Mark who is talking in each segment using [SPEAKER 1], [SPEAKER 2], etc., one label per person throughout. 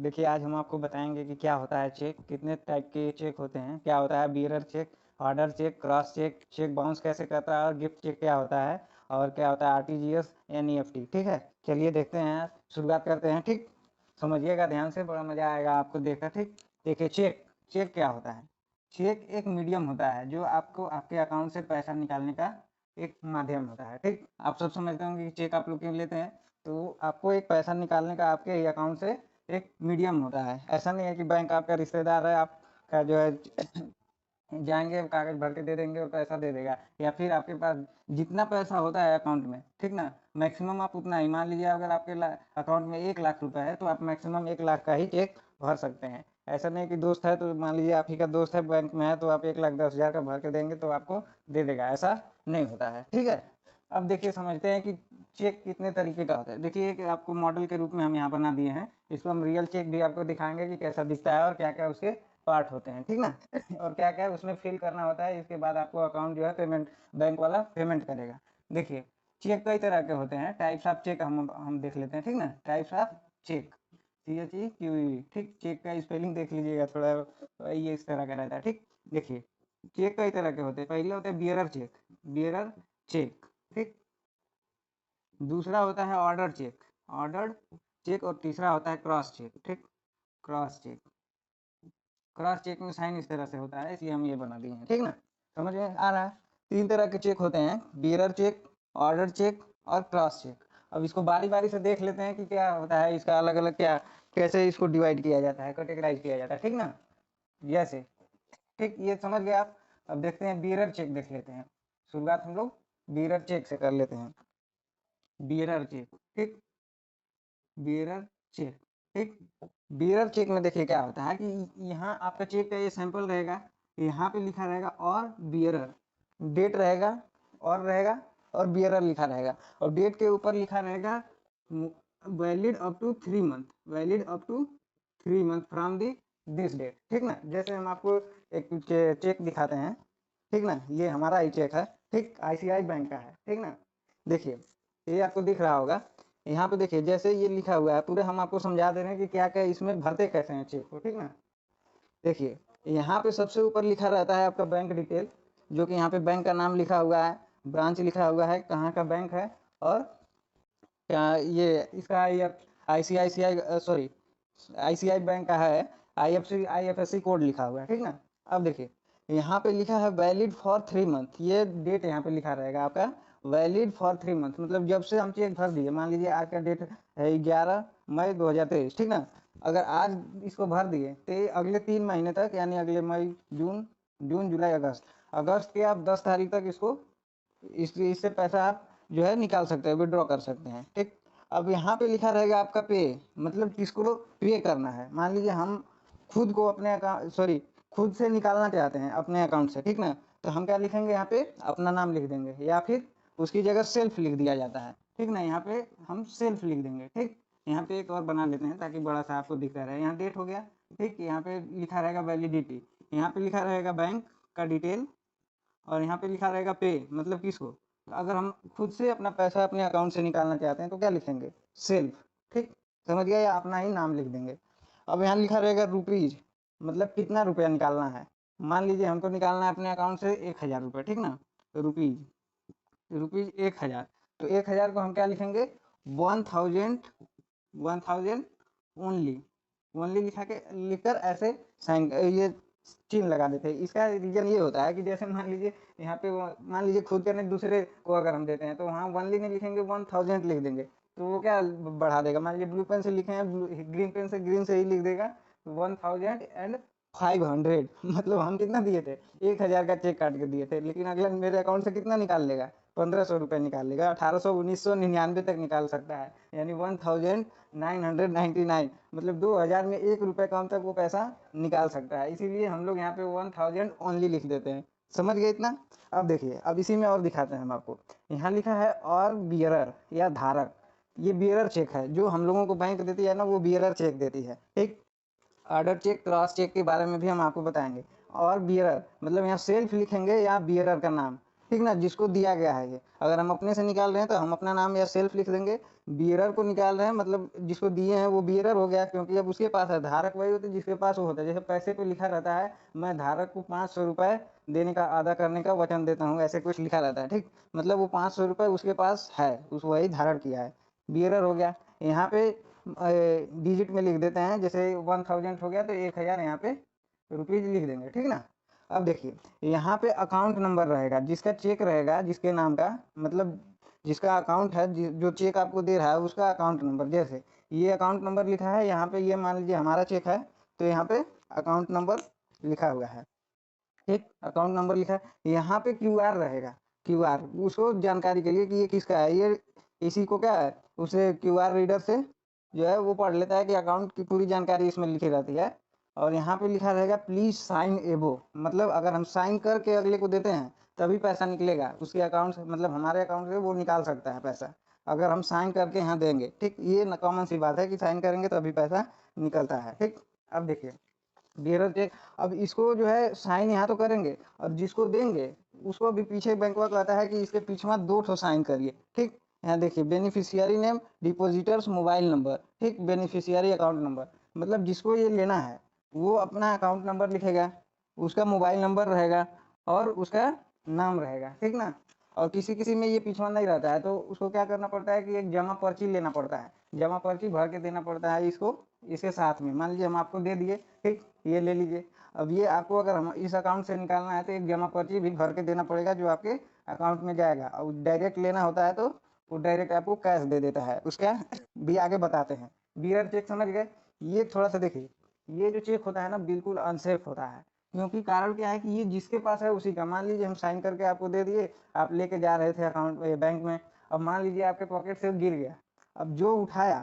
[SPEAKER 1] देखिए आज हम आपको बताएंगे कि क्या होता है चेक, कितने टाइप के चेक होते हैं, क्या होता है bearer cheque, order cheque, cross cheque, cheque bounce कैसे करता है और गिफ्ट चेक क्या होता है और क्या होता है आरटीजीएस एनईएफटी। ठीक है, चलिए देखते हैं, शुरुआत करते हैं। ठीक, समझिएगा ध्यान से, बड़ा मजा आएगा आपको देखकर। ठीक, देखिए चेक, चेक क्या होता है। चेक एक मीडियम होता है जो आपको आपके अकाउंट से पैसा निकालने का एक माध्यम होता है। ठीक, आप सब समझते होंगे कि चेक आप लोग क्यों लेते हैं, तो आपको एक पैसा निकालने का आपके अकाउंट से एक मीडियम होता है। ऐसा नहीं है कि बैंक आपका रिश्तेदार है, आपका जो है जाएंगे कागज भर के दे देंगे और पैसा दे देगा, या फिर आपके पास जितना पैसा होता है अकाउंट में, ठीक ना, मैक्सिमम आप उतना ही, मान लीजिए अगर आपके अकाउंट में 1 लाख रुपए है तो आप मैक्सिमम 1 लाख का ही चेक भर सकते हैं। ऐसा नहीं कि दोस्त है तो मान लीजिए आप ही का दोस्त है बैंक में है तो आप 1,10,000 का भर के देंगे तो आपको दे देगा, ऐसा नहीं होता है। ठीक है, अब देखिए समझते हैं कि चेक कितने तरीके का होता है। देखिए एक आपको मॉडल के रूप में हम यहाँ बना दिए हैं, इसको हम रियल चेक भी आपको दिखाएंगे कि कैसा दिखता है और क्या क्या उसके पार्ट होते हैं, ठीक ना, और क्या क्या उसमें फिल करना होता है। इसके बाद आपको अकाउंट जो है पेमेंट, बैंक वाला पेमेंट करेगा। देखिए चेक कई तरह के होते हैं, टाइप्स ऑफ चेक हम देख लेते हैं, ठीक ना, टाइप्स ऑफ चेक, CHEQUE। ठीक, चेक का स्पेलिंग देख लीजिएगा थोड़ा, ये इस तरह का रहता है। ठीक, देखिए चेक कई तरह के होते हैं। पहले होते हैं बियरर चेक, बियरर चेक। ठीक, दूसरा होता है ऑर्डर चेक, ऑर्डर चेक, और तीसरा होता है क्रॉस चेक। ठीक, क्रॉस चेक, क्रॉस चेक में साइन इस तरह से होता है, इसलिए हम ये बना दिए हैं। ठीक ना, समझ में आ रहा है। 3 तरह के चेक होते हैं, बियरर चेक, ऑर्डर चेक और क्रॉस चेक। अब इसको बारी बारी से देख लेते हैं कि क्या होता है इसका, अलग अलग क्या, कैसे इसको डिवाइड किया जाता है, कैटेगराइज किया जाता है। ठीक ना, जैसे, ठीक, ये समझ गए आप। अब देखते हैं बियरर चेक, देख लेते हैं। शुरुआत हम लोग बियरर चेक से कर लेते हैं। बियरर चेक, ठीक, बियरर चेक। ठीक, बियरर चेक में देखिए क्या होता है कि यहाँ आपका चेक का ये सैंपल रहेगा, यहाँ पे लिखा रहेगा और बियरर, डेट रहेगा और रहेगा, और बियरर लिखा रहेगा, और डेट के ऊपर लिखा रहेगा valid up to 3 month, valid up to 3 month from the this date. ठीक ना, जैसे हम आपको एक चेक दिखाते हैं, ठीक ना, ये हमारा ही चेक है, ठीक, ICICI बैंक का है। ठीक ना, देखिए ये आपको दिख रहा होगा, यहाँ पे देखिए जैसे ये लिखा हुआ है, पूरे हम आपको समझा दे रहे हैं कि क्या क्या इसमें भरते कैसे हैं चेक को। ठीक ना, देखिए यहाँ पे सबसे ऊपर लिखा रहता है आपका बैंक डिटेल, जो कि यहाँ पे बैंक का नाम लिखा हुआ है, ब्रांच लिखा हुआ है, कहाँ का बैंक है, और क्या ये इसका ICICI सॉरी ICICI बैंक का है, IFSC कोड लिखा हुआ है। ठीक ना, अब देखिए यहाँ पे लिखा है वैलिड फॉर 3 मंथ, ये डेट यहाँ पे लिखा रहेगा आपका वैलिड फॉर 3 मंथ, मतलब जब से हम चेक भर दिए, मान लीजिए आज का डेट है 11 मई 2023। ठीक ना, अगर आज इसको भर दिए तो ये अगले 3 महीने तक, यानी अगले मई, जून, जून जुलाई अगस्त, अगस्त के आप 10 तारीख तक इसको इससे पैसा आप जो है निकाल सकते हैं, विड्रॉ कर सकते हैं। ठीक, अब यहाँ पे लिखा रहेगा आपका पे, मतलब किसको पे करना है। मान लीजिए हम खुद को अपने अकाउंट, सॉरी, खुद से निकालना चाहते हैं अपने अकाउंट से, ठीक ना, तो हम क्या लिखेंगे, यहाँ पे अपना नाम लिख देंगे, या फिर उसकी जगह सेल्फ लिख दिया जाता है। ठीक ना, यहाँ पे हम सेल्फ लिख देंगे। ठीक, यहाँ पे एक और बना लेते हैं ताकि बड़ा सा आपको दिखता रहे। यहाँ डेट हो गया, ठीक, यहाँ पे लिखा रहेगा वैलिडिटी, यहाँ पे लिखा रहेगा बैंक का डिटेल, और यहाँ पे लिखा रहेगा पे, मतलब किसको, अगर हम खुद से अपना पैसा अपने अकाउंट से निकालना चाहते हैं तो क्या लिखेंगे, सेल्फ। ठीक, समझ गया, या अपना ही नाम लिख देंगे। अब यहाँ लिखा रहेगा रुपीज, मतलब कितना रुपया निकालना है। मान लीजिए हमको निकालना है अपने अकाउंट से 1,000 रुपये, ठीक ना, तो रुपीज, रुपीज 1,000, तो 1,000 को हम क्या लिखेंगे, 1,000, 1,000 ओनली, ओनली लिखा के लिखकर ऐसे साइन, ये चिन्ह लगा देते हैं। इसका रीजन ये होता है कि जैसे मान लीजिए यहाँ पे मान लीजिए खुद करने दूसरे को अगर हम देते हैं तो वहाँ ओनली नहीं लिखेंगे, 1,000 लिख देंगे, तो वो क्या बढ़ा देगा। मान लीजिए ब्लू पेन से लिखे हैं, ग्रीन पेन से ग्रीन से ही लिख देगा 1,500 मतलब हम कितना दिए थे, 1,000 का चेक काट के दिए थे, लेकिन अगला मेरे अकाउंट से कितना निकाल लेगा, 1,500 रुपये निकाल लेगा, 1,800, 1,999 तक निकाल सकता है, यानी 1,999, मतलब 2,000 में 1 रुपये कम तक वो पैसा निकाल सकता है। इसीलिए हम लोग यहाँ पे 1,000 ओनली लिख देते हैं। समझ गए इतना। अब देखिए, अब इसी में और दिखाते हैं हम आपको, यहाँ लिखा है और बियरर या धारक, ये बियरर चेक है जो हम लोगों को बैंक देती है ना, वो बियरर चेक देती है। ठीक, ऑर्डर चेक, क्रॉस चेक के बारे में भी हम आपको बताएंगे। और बियरर मतलब यहाँ सेल्फ लिखेंगे या बियरर का नाम, ठीक ना, जिसको दिया गया है ये। अगर हम अपने से निकाल रहे हैं तो हम अपना नाम या सेल्फ लिख देंगे। बियरर को निकाल रहे हैं मतलब जिसको दिए हैं वो बियरर हो गया, क्योंकि अब उसके पास है। धारक वही होते हैं जिसके पास वो होता है। जैसे पैसे पे लिखा रहता है, मैं धारक को 500 रुपये देने का, अदा करने का वचन देता हूँ, ऐसे कुछ लिखा रहता है। ठीक, मतलब वो 500 रुपये उसके पास है, उस वही धारण किया है, बियरर हो गया। यहाँ पे डिजिट में लिख देते हैं, जैसे 1000 हो गया तो 1000 यहाँ पे रुपीज लिख देंगे। ठीक ना। अब देखिए यहाँ पे अकाउंट नंबर रहेगा, जिसका चेक रहेगा, जिसके नाम का, मतलब जिसका अकाउंट है, जो चेक आपको दे रहा है उसका अकाउंट नंबर। जैसे ये अकाउंट नंबर लिखा है यहाँ पे, ये मान लीजिए हमारा चेक है, तो यहाँ पे अकाउंट नंबर लिखा हुआ है। ठीक, अकाउंट नंबर लिखा है। यहाँ पे क्यूआर रहेगा, क्यूआर उसको जानकारी के लिए कि ये किसका है। ये इसी को क्या है, उसे क्यूआर रीडर से जो है वो पढ़ लेता है कि अकाउंट की पूरी जानकारी इसमें लिखी रहती है। और यहाँ पे लिखा रहेगा प्लीज साइन एबो, मतलब अगर हम साइन करके अगले को देते हैं तभी पैसा निकलेगा उसके अकाउंट से, मतलब हमारे अकाउंट से वो निकाल सकता है पैसा, अगर हम साइन करके यहाँ देंगे। ठीक, ये कॉमन सी बात है कि साइन करेंगे तभी पैसा निकलता है। ठीक, अब देखिए बियरर चेक, अब इसको जो है साइन यहाँ तो करेंगे, और जिसको देंगे उसको भी पीछे बैंकवा कहता है कि इसके पीछे 2 साइन करिए। ठीक, यहाँ देखिए beneficiary name, depositors mobile number. ठीक, बेनिफिशियरी अकाउंट नंबर, मतलब जिसको ये लेना है वो अपना अकाउंट नंबर लिखेगा, उसका मोबाइल नंबर रहेगा और उसका नाम रहेगा। ठीक ना। और किसी किसी में ये पिछवा नहीं रहता है तो उसको क्या करना पड़ता है कि एक जमा पर्ची लेना पड़ता है, जमा पर्ची भर के देना पड़ता है इसको, इसके साथ में। मान लीजिए हम आपको दे दिए, ठीक, ये ले लीजिए। अब ये आपको अगर हम इस अकाउंट से निकालना है तो एक जमा पर्ची भी भर के देना पड़ेगा, जो आपके अकाउंट में जाएगा। और डायरेक्ट लेना होता है तो वो डायरेक्ट आपको कैश दे देता है, उसका भी आगे बताते हैं। बियर चेक समझ गए। ये थोड़ा सा देखिए, ये जो चेक होता है ना बिल्कुल अनसेफ होता है, क्योंकि कारण क्या है कि ये जिसके पास है उसी का। मान लीजिए हम साइन करके आपको दे दिए, आप लेके जा रहे थे अकाउंट बैंक में, अब मान लीजिए आपके पॉकेट से गिर गया, अब जो उठाया,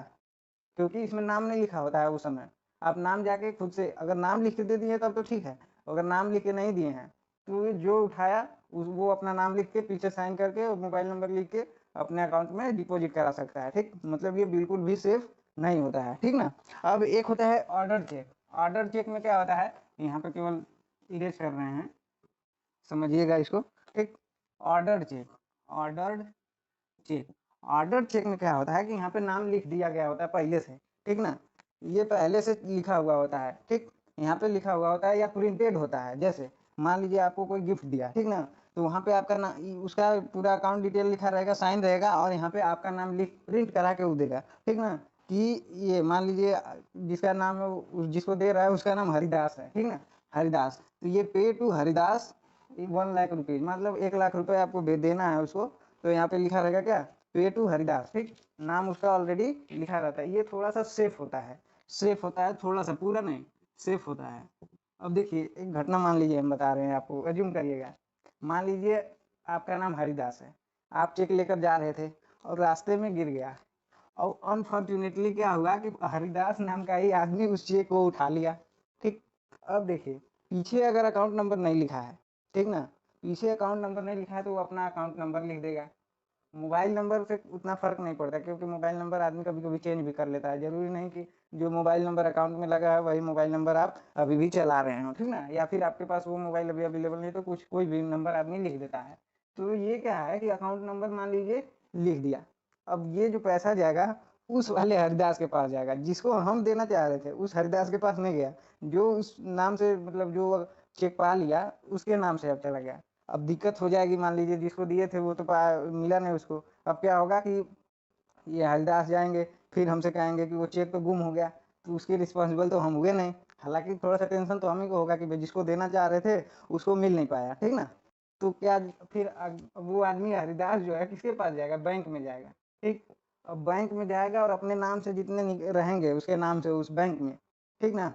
[SPEAKER 1] क्योंकि इसमें नाम नहीं लिखा होता है उस समय, आप नाम जाके खुद से अगर नाम लिख के दे दिए तब तो ठीक है, अगर नाम लिख के नहीं दिए हैं तो ये जो उठाया वो अपना नाम लिख के पीछे साइन करके और मोबाइल नंबर लिख के अपने अकाउंट में डिपॉजिट करा सकता है। ठीक, मतलब ये बिल्कुल भी सेफ नहीं होता है। ठीक ना। अब एक होता है ऑर्डर चेक। ऑर्डर चेक में क्या होता है, यहाँ पे केवल इरेज कर रहे हैं, समझिएगा इसको। ठीक, order cheque, order cheque, order cheque में क्या होता है कि यहाँ पे नाम लिख दिया गया होता है पहले से। ठीक ना, ये पहले से लिखा हुआ होता है। ठीक, यहाँ पे लिखा हुआ होता है या प्रिंटेड होता है। जैसे मान लीजिए आपको कोई गिफ्ट दिया, ठीक ना, तो वहाँ पे आपका नाम, उसका पूरा अकाउंट डिटेल लिखा रहेगा, साइन रहेगा, और यहाँ पे आपका नाम लिख प्रिंट करा के वो देगा। ठीक ना, कि ये मान लीजिए जिसका नाम है, जिसको दे रहा है उसका नाम हरिदास है। ठीक ना, हरिदास, तो ये पे टू हरिदास 1 लाख रुपीज, मतलब 1 लाख रुपए आपको देना है उसको। तो यहाँ पे लिखा रहेगा क्या, पे टू हरिदास। ठीक, नाम उसका ऑलरेडी लिखा रहता है। ये थोड़ा सा सेफ होता है, सेफ होता है थोड़ा सा, पूरा नहीं, सेफ होता है। अब देखिए एक घटना मान लीजिए हम बता रहे हैं आपको, अज्यूम करिएगा। मान लीजिए आपका नाम हरिदास है, आप चेक लेकर जा रहे थे और रास्ते में गिर गया, और अनफॉर्चुनेटली क्या हुआ कि हरिदास नाम का ही आदमी उस चेक को उठा लिया। ठीक, अब देखिए पीछे अगर अकाउंट नंबर नहीं लिखा है, ठीक ना, पीछे अकाउंट नंबर नहीं लिखा है तो वो अपना अकाउंट नंबर लिख देगा। मोबाइल नंबर से उतना फर्क नहीं पड़ता, क्योंकि मोबाइल नंबर आदमी कभी कभी चेंज भी कर लेता है। जरूरी नहीं कि जो मोबाइल नंबर अकाउंट में लगा है वही मोबाइल नंबर आप अभी भी चला रहे हो। ठीक ना, या फिर आपके पास वो मोबाइल अभी अवेलेबल नहीं तो कुछ कोई भी नंबर आदमी लिख देता है। तो ये क्या है कि अकाउंट नंबर मान लीजिए लिख दिया, अब ये जो पैसा जाएगा उस वाले हरिदास के पास जाएगा, जिसको हम देना चाह रहे थे उस हरिदास के पास नहीं गया, जो उस नाम से, मतलब जो चेक पा लिया उसके नाम से अब चला गया। अब दिक्कत हो जाएगी, मान लीजिए जिसको दिए थे वो तो मिला नहीं उसको। अब क्या होगा कि ये हरिदास जाएंगे, फिर हमसे कहेंगे कि वो चेक तो गुम हो गया, तो उसके रिस्पॉन्सिबल तो हम हुए नहीं। हालांकि थोड़ा सा टेंशन तो हमें को होगा कि भाई जिसको देना चाह रहे थे उसको मिल नहीं पाया। ठीक ना, तो क्या फिर वो आदमी हरिदास जो है किसके पास जाएगा, बैंक में जाएगा। ठीक, अब बैंक में जाएगा और अपने नाम से जितने रहेंगे उसके नाम से उस बैंक में, ठीक ना,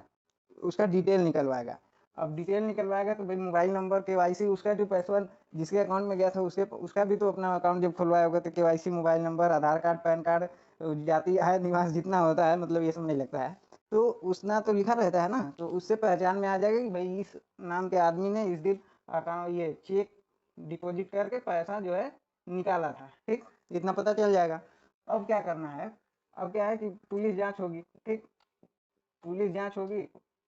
[SPEAKER 1] उसका डिटेल निकलवाएगा। अब डिटेल निकलवाएगा तो भाई मोबाइल नंबर, केवाईसी, उसका जो पैसा जिसके अकाउंट में गया था उसके, उसका भी तो अपना अकाउंट जब खुलवाया होगा तो केवाईसी, मोबाइल नंबर, आधार कार्ड, पैन कार्ड, जाति आय निवास जितना होता है, मतलब ये सब नहीं लगता है, तो उसना तो लिखा रहता है ना, तो उससे पहचान में आ जाएगा कि भाई इस नाम के आदमी ने इस दिन अकाउंट ये चेक डिपॉजिट करके पैसा जो है निकाला था। ठीक, इतना पता चल जाएगा। अब क्या करना है, अब क्या है कि पुलिस जांच होगी। ठीक, पुलिस जांच होगी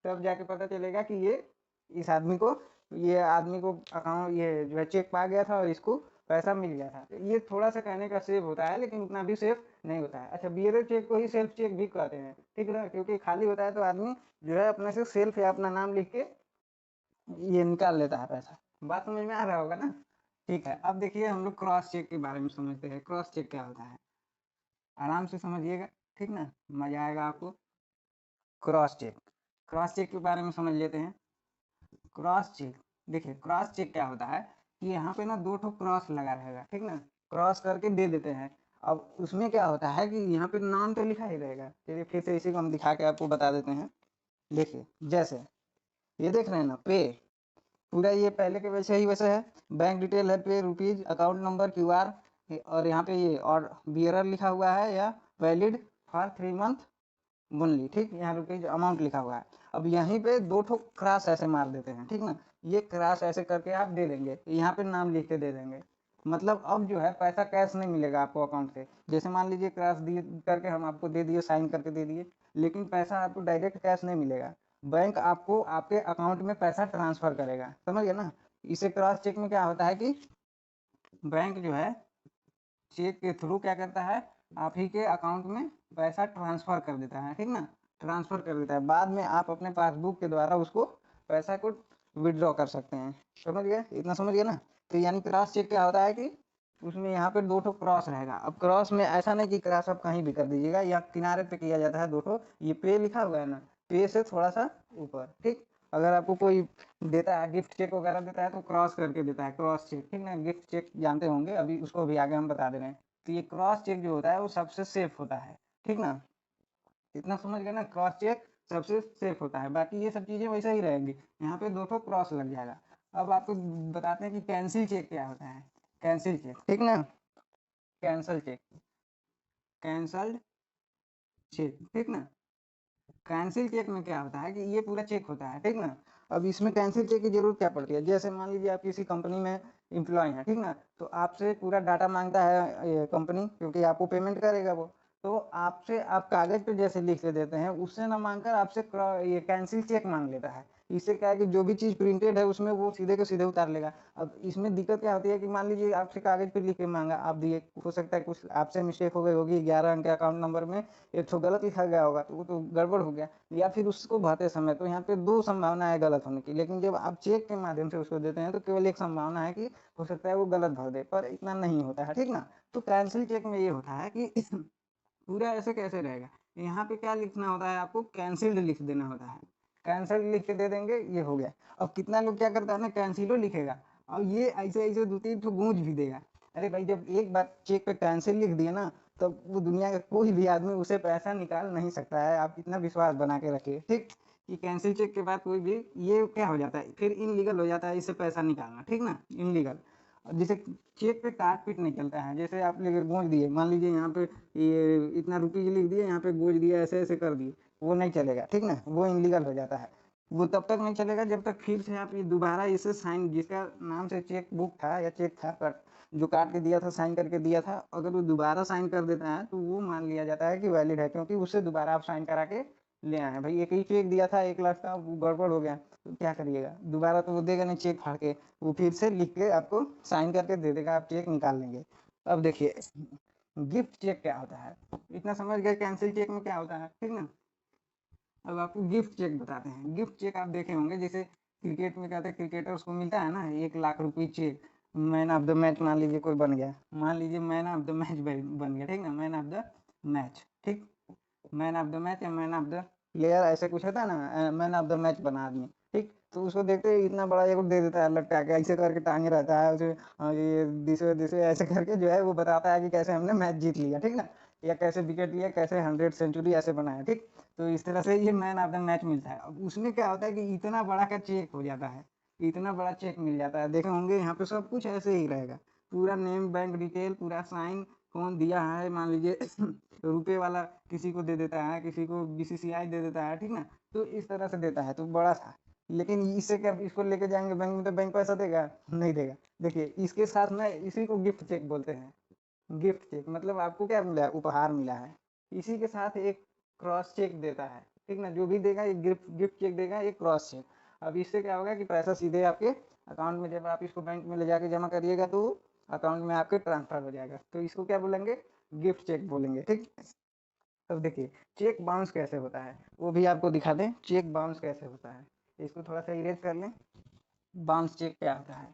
[SPEAKER 1] तब जाके पता चलेगा कि ये इस आदमी को ये आदमी को अकाउंट ये जो है चेक पा गया था और इसको पैसा मिल गया था। ये थोड़ा सा कहने का सेफ होता है, लेकिन उतना भी सेफ नहीं होता है। अच्छा, बियरर चेक को ही सेल्फ चेक भी कहते हैं, ठीक है ना, क्योंकि खाली होता है तो आदमी जो है अपने से सेल्फ या अपना नाम लिख के ये निकाल लेता है पैसा। बात समझ में आ रहा होगा ना। ठीक है, अब देखिए हम लोग क्रॉस चेक के बारे में समझते हैं। क्रॉस चेक क्या होता है, आराम से समझिएगा, ठीक ना, मजा आएगा आपको। क्रॉस चेक, क्रॉस चेक के बारे में समझ लेते हैं। क्रॉस चेक, देखिए क्रॉस चेक क्या होता है कि यहाँ पे ना दो ठो क्रॉस लगा रहेगा, ठीक ना, क्रॉस करके दे देते हैं। अब उसमें क्या होता है कि यहाँ पे नाम तो लिखा ही रहेगा। चलिए फिर से इसी को हम दिखा के आपको बता देते हैं। देखिए जैसे ये देख रहे हैं ना, पे पूरा ये पहले के वैसे ही वैसे है। बैंक डिटेल है, pay rupees, account number, QR, और यहाँ पे ये और बियरर लिखा हुआ है या वैलिड फॉर 3 मंथ ओनली, ठीक, यहाँ रुपीज अमाउंट लिखा हुआ है। अब यहीं पे दो ठो क्रॉस ऐसे मार देते हैं, ठीक ना, ये क्रॉस ऐसे करके आप दे देंगे, यहाँ पे नाम लिख के दे देंगे। मतलब अब जो है पैसा कैश नहीं मिलेगा आपको अकाउंट से। जैसे मान लीजिए क्रॉस दिए करके हम आपको दे दिए, साइन करके दे दिए, लेकिन पैसा आपको डायरेक्ट कैश नहीं मिलेगा। बैंक आपको आपके अकाउंट में पैसा ट्रांसफर करेगा, समझ गए ना। इसे क्रॉस चेक में क्या होता है कि बैंक जो है चेक के थ्रू क्या करता है, आप ही के अकाउंट में पैसा ट्रांसफर कर देता है, ठीक ना, ट्रांसफर कर देता है। बाद में आप अपने पासबुक के द्वारा उसको पैसा को विड्रॉ कर सकते हैं। समझ गए, इतना समझ गए ना। तो यानी क्रॉस चेक क्या होता है कि उसमें यहाँ पे दो ठो क्रॉस रहेगा। अब क्रॉस में ऐसा नहीं कि क्रॉस आप कहीं भी कर दीजिएगा, या किनारे पे किया जाता है दो ठो। ये पे लिखा हुआ है ना, पे से थोड़ा सा ऊपर, ठीक। अगर आपको कोई देता है गिफ्ट चेक वगैरह देता है तो क्रॉस करके देता है, क्रॉस चेक, ठीक ना। गिफ्ट चेक जानते होंगे, अभी उसको भी आगे हम बता दे रहे हैं। तो ये क्रॉस चेक जो होता है वो सबसे सेफ होता है, ठीक ना। इतना समझ गए ना, क्रॉस चेक सबसे सेफ होता है। बाकी ये सब चीजें वैसे ही रहेंगी, यहाँ पे दो ठो क्रॉस लग जाएगा। अब आपको बताते हैं कि कैंसिल चेक क्या होता है। कैंसिल चेक, ठीक ना, कैंसल चेक, कैंसल्ड चेक, ठीक ना। कैंसिल चेक में क्या होता है कि ये पूरा चेक होता है, ठीक ना। अब इसमें कैंसिल चेक की जरूरत क्या पड़ती है, जैसे मान लीजिए आप किसी कंपनी में एम्प्लॉय हैं, ठीक ना, तो आपसे पूरा डाटा मांगता है ये कंपनी, क्योंकि आपको पेमेंट करेगा वो। तो आपसे आप कागज पे जैसे लिख के देते हैं, उससे ना मांगकर आपसे ये कैंसिल चेक मांग लेता है। इससे क्या है कि जो भी चीज प्रिंटेड है उसमें वो सीधे के सीधे उतार लेगा। अब इसमें दिक्कत क्या होती है कि मान लीजिए आपसे कागज पे लिख के मांगा, आप दिए, हो सकता है कुछ आपसे मिस्टेक हो गई होगी, 11 अंक के अकाउंट नंबर में एक तो गलत लिखा गया होगा, तो वो तो गड़बड़ हो गया। या फिर उसको भरते समय, तो यहाँ पे दो संभावना है गलत होने की। लेकिन जब आप चेक के माध्यम से उसको देते हैं तो केवल एक संभावना है कि हो सकता है वो गलत भर दे, पर इतना नहीं होता है, ठीक ना। तो कैंसिल चेक में ये होता है कि पूरा ऐसे कैसे रहेगा, यहाँ पे क्या लिखना होता है, आपको कैंसिल्ड लिख देना होता है। कैंसिल्ड लिख के दे देंगे, ये हो गया। अब कितना लोग क्या करता है ना, कैंसिलो लिखेगा और ये ऐसे ऐसे दो तीन तो गूंज भी देगा। अरे भाई, जब एक बार चेक पे कैंसिल लिख दिया ना, तो वो दुनिया का कोई भी आदमी उसे पैसा निकाल नहीं सकता है। आप इतना विश्वास बना के रखिए, ठीक, कि कैंसिल चेक के बाद कोई भी ये क्या हो जाता है, फिर इनलीगल हो जाता है इससे पैसा निकालना, ठीक ना, इनलीगल। जैसे चेक पे काट पीट नहीं चलता है, जैसे आप लेकर गोंज दिए, मान लीजिए यहाँ पे ये इतना रुपीज लिख दिए, यहाँ पे गोंज दिया, ऐसे ऐसे कर दिए, वो नहीं चलेगा, ठीक ना, वो इनलीगल हो जाता है। वो तब तक नहीं चलेगा जब तक फिर से आप ये दोबारा इसे साइन, जिसका नाम से चेक बुक था या चेक था, कट जो काट के दिया था, साइन करके दिया था, अगर वो दोबारा साइन कर देता है तो वो मान लिया जाता है कि वैलिड है, क्योंकि उससे दोबारा आप साइन करा के ले आए हैं। भाई एक ही चेक दिया था 1 लाख का, वो गड़बड़ हो गया तो क्या करिएगा, दोबारा तो वो देगा नहीं चेक फाड़ के, वो फिर से लिख के आपको साइन करके दे देगा, आप चेक निकाल लेंगे। अब देखिए गिफ्ट चेक क्या होता है, इतना समझ गए कैंसिल चेक में क्या होता है, ठीक ना। अब आपको गिफ्ट चेक बताते हैं। गिफ्ट चेक आप देखे होंगे, जैसे क्रिकेट में कहते हैं, क्रिकेटर्स को मिलता है ना 1 लाख रुपये cheque, man of the match मान लीजिए कोई बन गया, मान लीजिए मैन ऑफ द मैच बन गया, ठीक ना, मैन ऑफ द मैच, ठीक, मैन ऑफ द मैच या मैन ऑफ द प्लेयर ऐसे कुछ होता है ना, मैन ऑफ द मैच बना आदमी, ठीक। तो उसको देखते ही इतना बड़ा एक दे देता है, लटका के ऐसे करके टांगे रहता है उसे, ये दिसे दिसे ऐसे करके जो है वो बताता है कि कैसे हमने मैच जीत लिया, ठीक ना, या कैसे विकेट लिया, कैसे 100 सेंचुरी ऐसे बनाया, ठीक। तो इस तरह से ये मैन ऑफ द मैच मिलता है। अब उसमें क्या होता है कि इतना बड़ा का चेक हो जाता है, इतना बड़ा चेक मिल जाता है, देखे होंगे यहाँ पे सब कुछ ऐसे ही रहेगा, पूरा नेम, बैंक डिटेल, पूरा साइन, कौन दिया है, मान लीजिए रुपए वाला किसी को दे देता है, किसी को BCCI दे देता है, ठीक ना। तो इस तरह से देता है, तो बड़ा था। लेकिन इससे क्या, इसको लेके जाएंगे बैंक में तो बैंक पैसा देगा नहीं देगा। देखिए इसके साथ में इसी को गिफ्ट चेक बोलते हैं। गिफ्ट चेक मतलब आपको क्या मिला है, उपहार मिला है, इसी के साथ एक क्रॉस चेक देता है, ठीक ना, जो भी देगा एक गिफ्ट गिफ्ट चेक देगा, एक क्रॉस चेक। अब इससे क्या होगा कि पैसा सीधे आपके अकाउंट में, जब आप इसको बैंक में ले जाके जमा करिएगा तो अकाउंट में आपके ट्रांसफर हो जाएगा। तो इसको क्या बोलेंगे, गिफ्ट चेक बोलेंगे, ठीक। अब देखिए चेक बाउंस कैसे होता है वो भी आपको दिखा दें, चेक बाउंस कैसे होता है। इसको थोड़ा सा इरेज कर लें। बाउंस चेक क्या होता है,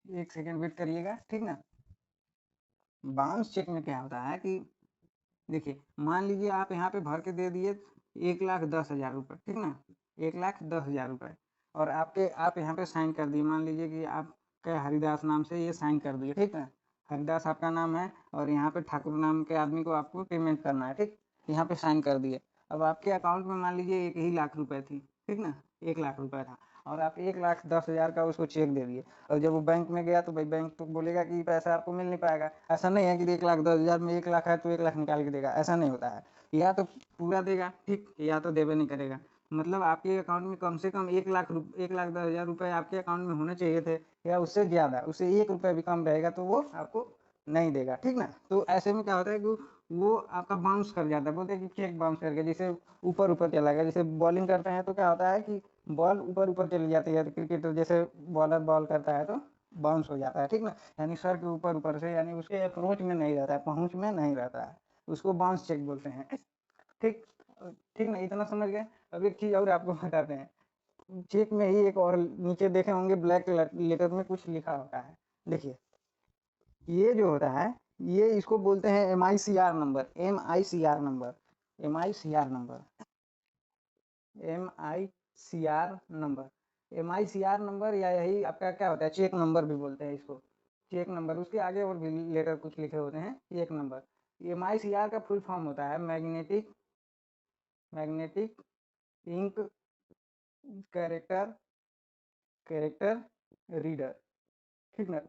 [SPEAKER 1] एक सेकेंड वेट करिएगा, ठीक ना। बाउंस चेक में क्या होता है कि देखिए मान लीजिए आप यहाँ पे भर के दे दिए 1,10,000 रुपये, ठीक ना, 1,10,000 रुपये, और आप यहाँ पे साइन कर दिए, मान लीजिए कि आपका हरिदास नाम से ये साइन कर दिए, ठीक है। हरिदास आपका नाम है और यहाँ पे ठाकुर नाम के आदमी को आपको पेमेंट करना है, ठीक। यहाँ पे साइन कर दिए। अब आपके अकाउंट में मान लीजिए 1 ही लाख रुपए थी, ठीक ना, 1 लाख रुपए था, और आप 1,10,000 का उसको चेक दे दिए। और जब वो बैंक में गया तो भाई बैंक तो बोलेगा कि पैसा आपको मिल नहीं पाएगा। ऐसा नहीं है कि 1,10,000 में 1 लाख है तो 1 लाख निकाल के देगा, ऐसा नहीं होता है। या तो पूरा देगा, ठीक, या तो देवे नहीं करेगा। मतलब आपके अकाउंट में कम से कम 1,10,000 रुपये आपके अकाउंट में होने चाहिए थे, या उससे ज़्यादा, उससे 1 रुपये भी कम रहेगा तो वो आपको नहीं देगा, ठीक ना। तो ऐसे में क्या होता है कि वो आपका बाउंस कर जाता है, बोलते हैं कि चेक बाउंस करके, जैसे ऊपर ऊपर चला गया। जैसे बॉलिंग करते हैं तो क्या होता है कि बॉल ऊपर ऊपर चली जाती है, क्रिकेटर जैसे बॉलर बॉल करता है तो बाउंस हो जाता है, ठीक ना, यानी सर के ऊपर ऊपर से, यानी उसके अप्रोच में नहीं रहता है, पहुंच में नहीं रहता है, उसको बाउंस चेक बोलते हैं, ठीक। ठीक ना, इतना समझ गए। अब एक चीज और आपको बताते हैं, चेक में ही एक और नीचे देखे होंगे ब्लैक लेटर में कुछ लिखा होता है, देखिए ये जो होता है, ये इसको बोलते हैं MICR number, MICR number, MICR number, MICR number, MICR number, या यही आपका क्या होता है, चेक नंबर भी बोलते हैं इसको, चेक नंबर। उसके आगे और भी लेटर कुछ लिखे होते हैं, चेक नंबर। MICR का फुल फॉर्म होता है मैग्नेटिक इंक कैरेक्टर रीडर, ठीक ना।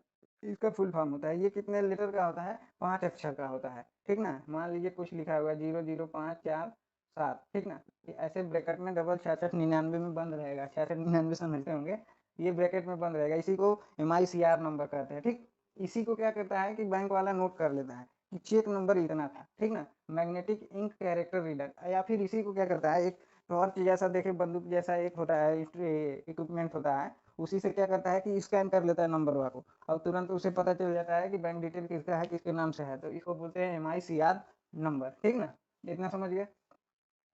[SPEAKER 1] इसका फुल फॉर्म होता है, ये कितने लेटर का होता है, 5 अक्षर का होता है, ठीक ना। मान लीजिए कुछ लिखा हुआ 00547, ठीक ना, ये ऐसे ब्रैकेट में डबल 6699 में बंद रहेगा, 6699 समझते होंगे, ये ब्रैकेट में बंद रहेगा, इसी को MICR नंबर कहते हैं, ठीक। इसी को क्या करता है कि बैंक वाला नोट कर लेता है कि चेक नंबर इतना था, ठीक ना, मैग्नेटिक इंक कैरेक्टर रीडर। या फिर इसी को क्या करता है, एक टॉर्च जैसा, देखे बंदूक जैसा एक होता है इक्विपमेंट होता है, उसी से क्या करता है कि स्कैन कर लेता है नंबर को, और तुरंत उसे पता चल जाता है कि बैंक डिटेल किसका है, किसके नाम से है, तो इसको बोलते हैं MICR नंबर, ठीक ना। इतना समझ गए।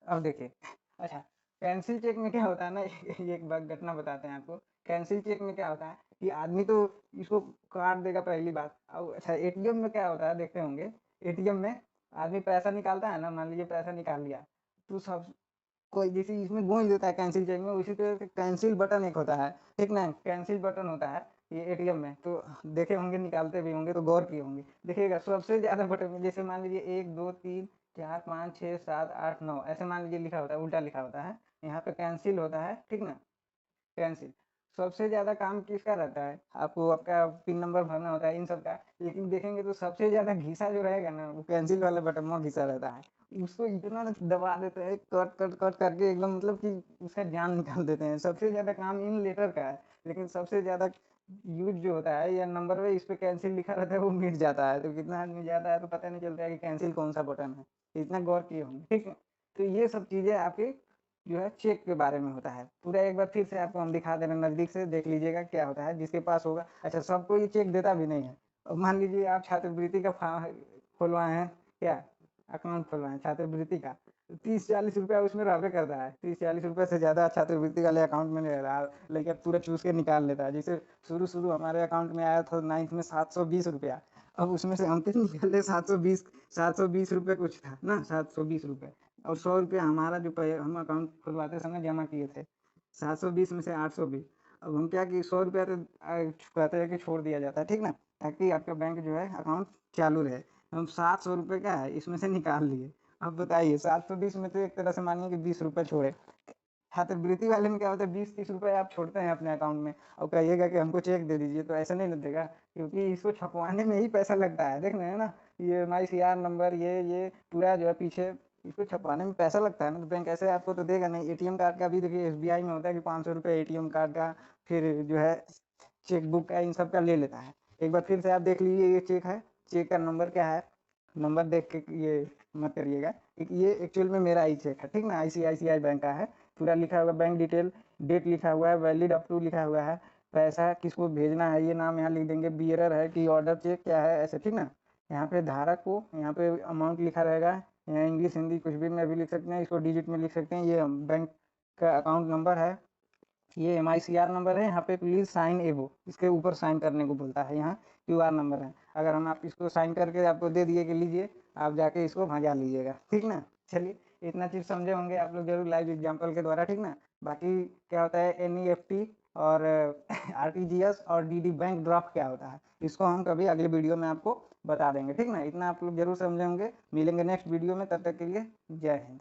[SPEAKER 1] अब देखिए, अच्छा, कैंसिल चेक में क्या होता है ना, ये एक बात घटना बताते हैं आपको। कैंसिल चेक में क्या होता है कि आदमी तो इसको काट देगा पहली बात। अब अच्छा, ATM में क्या होता है, देखते होंगे, ATM में आदमी पैसा निकालता है ना, मान लीजिए पैसा निकाल लिया, तो सब कोई जैसे इसमें गूंज देता है कैंसिल चेक में, उसी तरह से कैंसिल बटन एक होता है, ठीक ना, कैंसिल बटन होता है ये ATM में, तो देखे होंगे, निकालते भी होंगे तो गौर किए होंगे, देखिएगा सबसे ज्यादा बटन में, जैसे मान लीजिए 1 2 3 4 5 6 7 8 9 ऐसे मान लीजिए लिखा होता है, उल्टा लिखा होता है, यहाँ पे कैंसिल होता है, ठीक ना, कैंसिल। सबसे ज्यादा काम किसका रहता है, आपको आपका पिन नंबर भरना होता है इन सब का, लेकिन देखेंगे तो सबसे ज्यादा घिसा जो रहेगा ना, वो कैंसिल वाले बटन में घिसा रहता है। उसको इतना दबा देते हैं, कट कट कट करके एकदम, मतलब कि उसका जान निकाल देते हैं। सबसे ज्यादा काम इन लेटर का है, लेकिन सबसे ज्यादा यूज जो होता है या नंबर पे, इस पे कैंसिल लिखा रहता है, वो मिट जाता है, तो कितना आदमी जाता है तो पता नहीं चलता है कि कैंसिल कौन सा बटन है, इतना गौर किए होंगे, ठीक है। तो ये सब चीजें आपके जो है चेक के बारे में होता है पूरा। एक बार फिर से आपको हम दिखा दे रहे हैं, नजदीक से देख लीजिएगा क्या होता है, जिसके पास होगा। अच्छा, सबको ये चेक देता भी नहीं है। अब मान लीजिए आप छात्रवृत्ति का खुलवाए हैं, क्या अकाउंट खुलवाए हैं छात्रवृत्ति का, 30-40 रुपया उसमें रहबे करता है, 30-40 रुपये से ज्यादा छात्रवृत्ति वाले अकाउंट में नहीं रहा, लेकिन पूरा चूस के निकाल लेता है। जैसे शुरू शुरू हमारे अकाउंट में आया था 9th में 720 रुपया, अब उसमें से हम कितने निकाले, 720 रुपये कुछ था ना, 720 रुपये, और 100 रुपया हमारा जो हम अकाउंट खुलवाते समय जमा किए थे, 720 में से 820। अब हम क्या कि 100 रुपया तो कहते हैं कि छोड़ दिया जाता है, ठीक ना, ताकि आपका बैंक जो है अकाउंट चालू रहे। हम 700 रुपये क्या है इसमें से निकाल लिए। अब बताइए 720 में तो एक तरह से मानिए कि 20 रुपये छोड़े। छात्रवृत्ति वाले में क्या होता है, 20-30 रुपये आप छोड़ते हैं अपने अकाउंट में, और कहिएगा कि हमको चेक दे दीजिए, तो ऐसा नहीं देगा, क्योंकि इसको छपवाने में ही पैसा लगता है, देख रहे हैं ना, ये MICR नंबर, ये पूरा जो है पीछे, इसको छपवाने में पैसा लगता है ना, तो बैंक ऐसे आपको तो देगा नहीं। ATM कार्ड का भी देखिए SBI में होता है कि 500 रुपये ATM कार्ड का, फिर जो है चेकबुक का, इन सब का ले लेता है। एक बार फिर से आप देख लीजिए, ये चेक है, चेक का नंबर क्या है, नंबर देख के ये मत करिएगा, ये एक्चुअल में मेरा ही चेक है, ठीक ना, ICICI बैंक का है, पूरा लिखा हुआ, बैंक डिटेल, डेट लिखा हुआ है, वैलिड अप टू लिखा हुआ है, पैसा किसको भेजना है ये नाम यहाँ लिख देंगे, बियरर है कि ऑर्डर चेक क्या है, ऐसे, ठीक ना। यहाँ पे धारक को यहाँ पे अमाउंट लिखा रहेगा, यहाँ इंग्लिश हिंदी कुछ भी में भी लिख सकते हैं, इसको डिजिट में लिख सकते हैं। ये बैंक का अकाउंट नंबर है, ये MICR नंबर है। यहाँ पे प्लीज साइन एबो, इसके ऊपर साइन करने को बोलता है। यहाँ QR नंबर है, अगर हम आप इसको साइन करके आपको दे दिए कि लीजिए, आप जाके इसको भजा लीजिएगा, ठीक ना। चलिए, इतना चीज समझे होंगे आप लोग जरूर लाइव एग्जाम्पल के द्वारा, ठीक ना। बाकी क्या होता है NEFT और RTGS और DD बैंक ड्राफ्ट क्या होता है, इसको हम कभी अगले वीडियो में आपको बता देंगे, ठीक ना। इतना आप लोग जरूर समझे होंगे। मिलेंगे नेक्स्ट वीडियो में, तब तक के लिए जय हिंद।